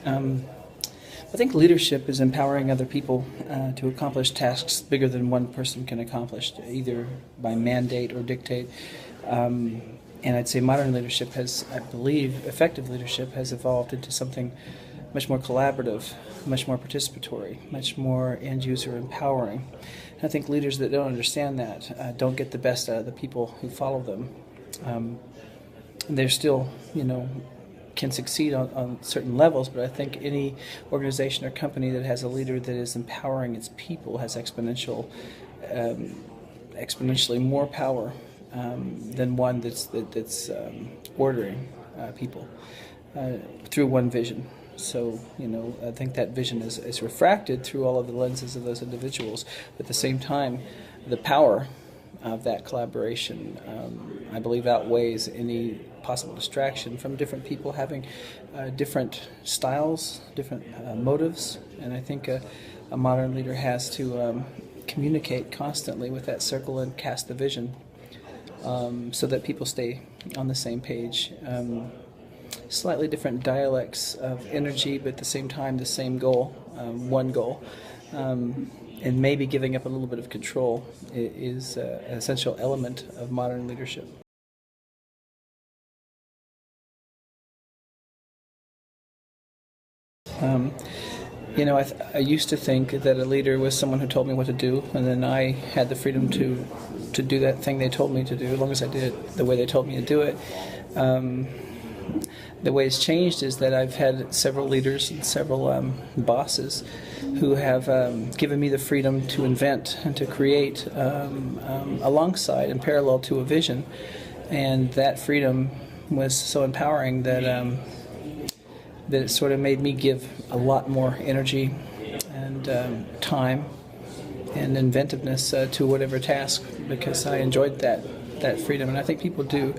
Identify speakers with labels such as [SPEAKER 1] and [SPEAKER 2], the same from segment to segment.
[SPEAKER 1] I think leadership is empowering other people to accomplish tasks bigger than one person can accomplish, either by mandate or dictate. And I'd say modern leadership has, I believe, effective leadership has evolved into something much more collaborative, much more participatory, much more end-user empowering. And I think leaders that don't understand that don't get the best out of the people who follow them. They're still, can succeed on certain levels, but I think any organization or company that has a leader that is empowering its people has exponentially more power than one that's ordering people through one vision. So, I think that vision is refracted through all of the lenses of those individuals. But at the same time, the power of that collaboration, I believe, outweighs any possible distraction from different people having different styles, different motives. And I think a modern leader has to communicate constantly with that circle and cast the vision so that people stay on the same page. Slightly different dialects of energy, but at the same time the same goal, one goal. And maybe giving up a little bit of control is an essential element of modern leadership. I used to think that a leader was someone who told me what to do, and then I had the freedom to do that thing they told me to do, as long as I did it the way they told me to do it. The way it's changed is that I've had several leaders and several bosses who have given me the freedom to invent and to create alongside and parallel to a vision. And that freedom was so empowering that it sort of made me give a lot more energy and time and inventiveness to whatever task, because I enjoyed that freedom, and I think people do.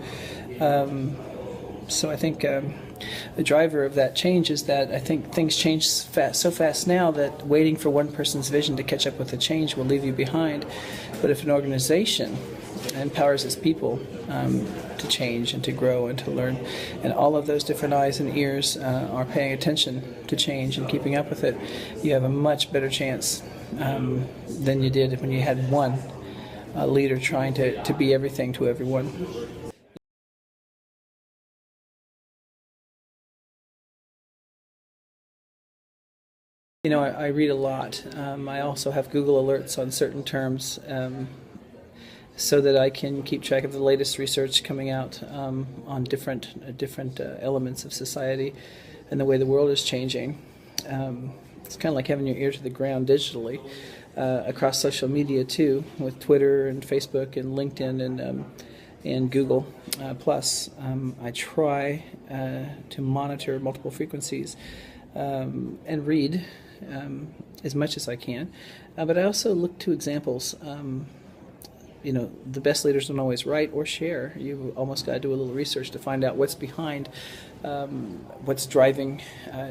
[SPEAKER 1] So I think the driver of that change is that I think things change so fast now that waiting for one person's vision to catch up with the change will leave you behind. But if an organization empowers its people to change and to grow and to learn, and all of those different eyes and ears are paying attention to change and keeping up with it, you have a much better chance than you did when you had one leader trying to be everything to everyone. I read a lot. I also have Google alerts on certain terms so that I can keep track of the latest research coming out on different elements of society and the way the world is changing. It's kind of like having your ear to the ground digitally across social media too, with Twitter and Facebook and LinkedIn and Google Plus. I try to monitor multiple frequencies and read as much as I can, but I also look to examples. The best leaders don't always write or share. You almost got to do a little research to find out what's behind, what's driving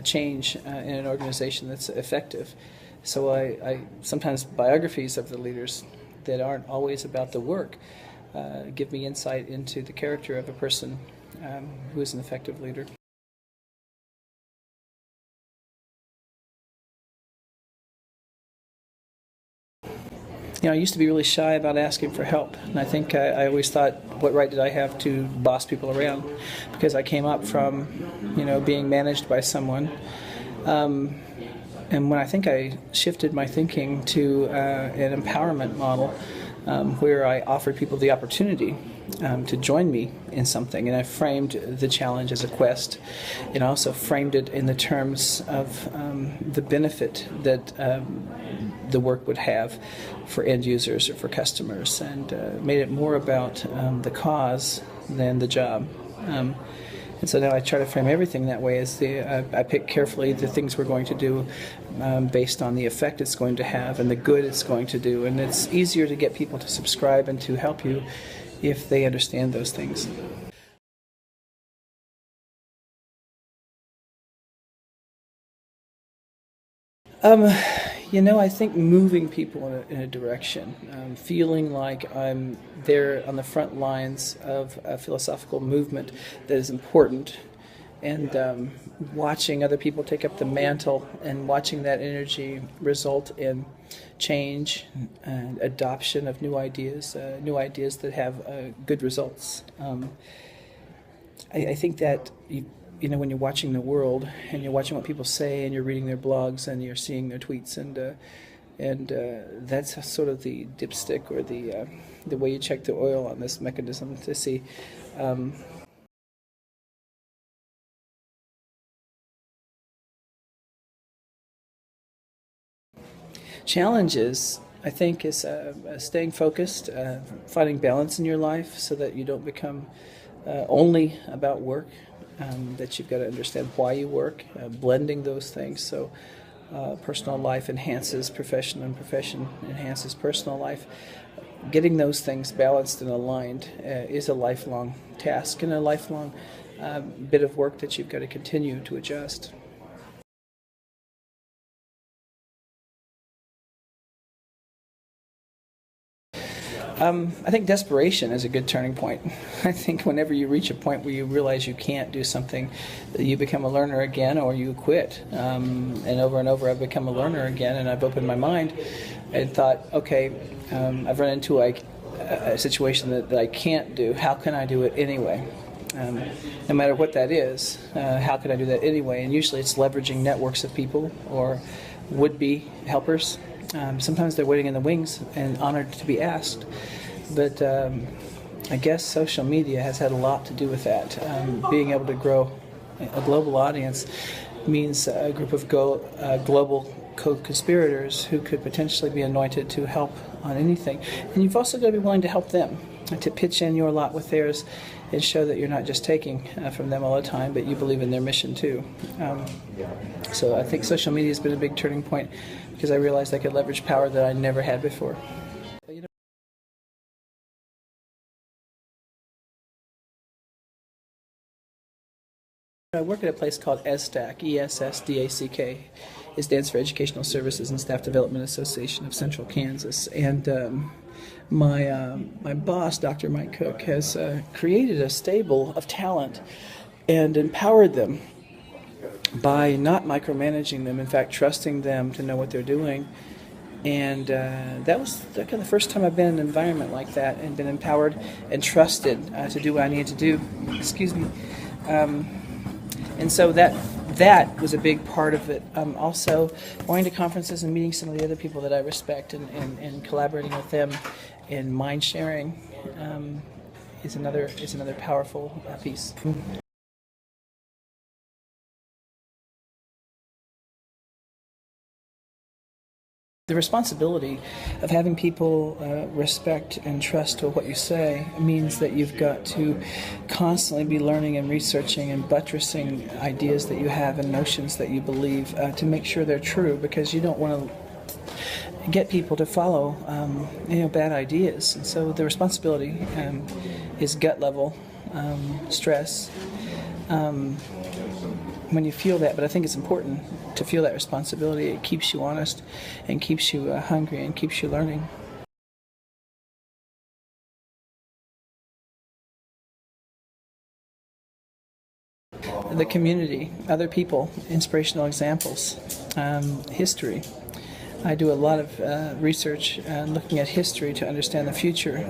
[SPEAKER 1] change in an organization that's effective. So I sometimes biographies of the leaders that aren't always about the work give me insight into the character of a person who is an effective leader. I used to be really shy about asking for help, and I think I always thought, what right did I have to boss people around? Because I came up from, being managed by someone. And when I think I shifted my thinking to an empowerment model where I offered people the opportunity to join me in something, and I framed the challenge as a quest, and I also framed it in the terms of the benefit that the work would have for end users or for customers, and made it more about the cause than the job. And so now I try to frame everything that way. I pick carefully the things we're going to do based on the effect it's going to have and the good it's going to do. And it's easier to get people to subscribe and to help you if they understand those things. I think moving people in a direction, feeling like I'm there on the front lines of a philosophical movement that is important, and watching other people take up the mantle and watching that energy result in change and adoption of new ideas that have good results. I think that you know, when you're watching the world and you're watching what people say and you're reading their blogs and you're seeing their tweets, and that's sort of the dipstick or the way you check the oil on this mechanism to see. Challenges, I think, is staying focused, finding balance in your life so that you don't become only about work, that you've got to understand why you work, blending those things so personal life enhances profession and profession enhances personal life. Getting those things balanced and aligned is a lifelong task and a lifelong bit of work that you've got to continue to adjust. I think desperation is a good turning point. I think whenever you reach a point where you realize you can't do something, you become a learner again or you quit. And over I've become a learner again, and I've opened my mind and thought, okay, I've run into a situation that I can't do. How can I do it anyway? No matter what that is, how can I do that anyway? And usually it's leveraging networks of people or would-be helpers. Sometimes they're waiting in the wings and honored to be asked. But I guess social media has had a lot to do with that. Being able to grow a global audience means a group of global co-conspirators who could potentially be anointed to help on anything. And you've also got to be willing to help them, to pitch in your lot with theirs and show that you're not just taking from them all the time, but you believe in their mission too. So I think social media has been a big turning point because I realized I could leverage power that I never had before. I work at a place called ESSDAC, ESSDACK. It stands for Educational Services and Staff Development Association of Central Kansas. And my boss, Dr. Mike Cook, has created a stable of talent and empowered them by not micromanaging them, in fact, trusting them to know what they're doing. And that was kind of the first time I've been in an environment like that and been empowered and trusted to do what I needed to do. Excuse me. And so that was a big part of it. Also, going to conferences and meeting some of the other people that I respect and collaborating with them in mind sharing is another powerful piece. The responsibility of having people respect and trust to what you say means that you've got to constantly be learning and researching and buttressing ideas that you have and notions that you believe to make sure they're true, because you don't want to get people to follow bad ideas. And so the responsibility is gut level stress. When you feel that, but I think it's important to feel that responsibility. It keeps you honest and keeps you hungry and keeps you learning. The community, other people, inspirational examples, history. I do a lot of research looking at history to understand the future.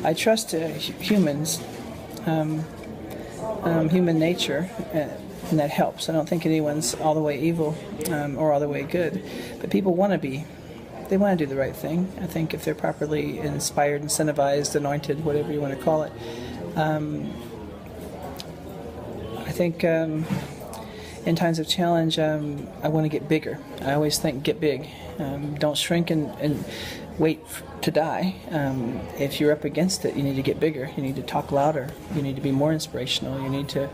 [SPEAKER 1] I trust humans, human nature, and that helps. I don't think anyone's all the way evil or all the way good, but people want to be. They want to do the right thing. I think if they're properly inspired, incentivized, anointed, whatever you want to call it. I think in times of challenge, I want to get bigger. I always think get big. Don't shrink and wait to die. If you're up against it, you need to get bigger. You need to talk louder. You need to be more inspirational. You need to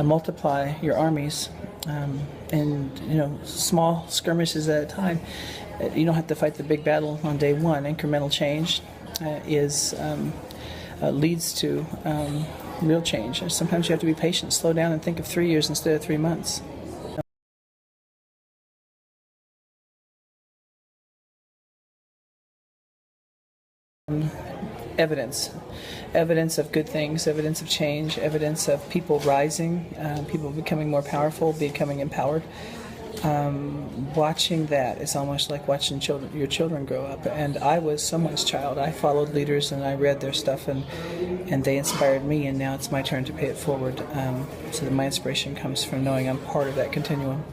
[SPEAKER 1] multiply your armies, and small skirmishes at a time. You don't have to fight the big battle on day one. Incremental change leads to real change. Sometimes you have to be patient, slow down, and think of 3 years instead of 3 months. evidence of good things, evidence of change, evidence of people rising, people becoming more powerful, becoming empowered. Watching that is almost like watching your children grow up. And I was someone's child. I followed leaders and I read their stuff, and they inspired me. And now it's my turn to pay it forward. So that my inspiration comes from knowing I'm part of that continuum.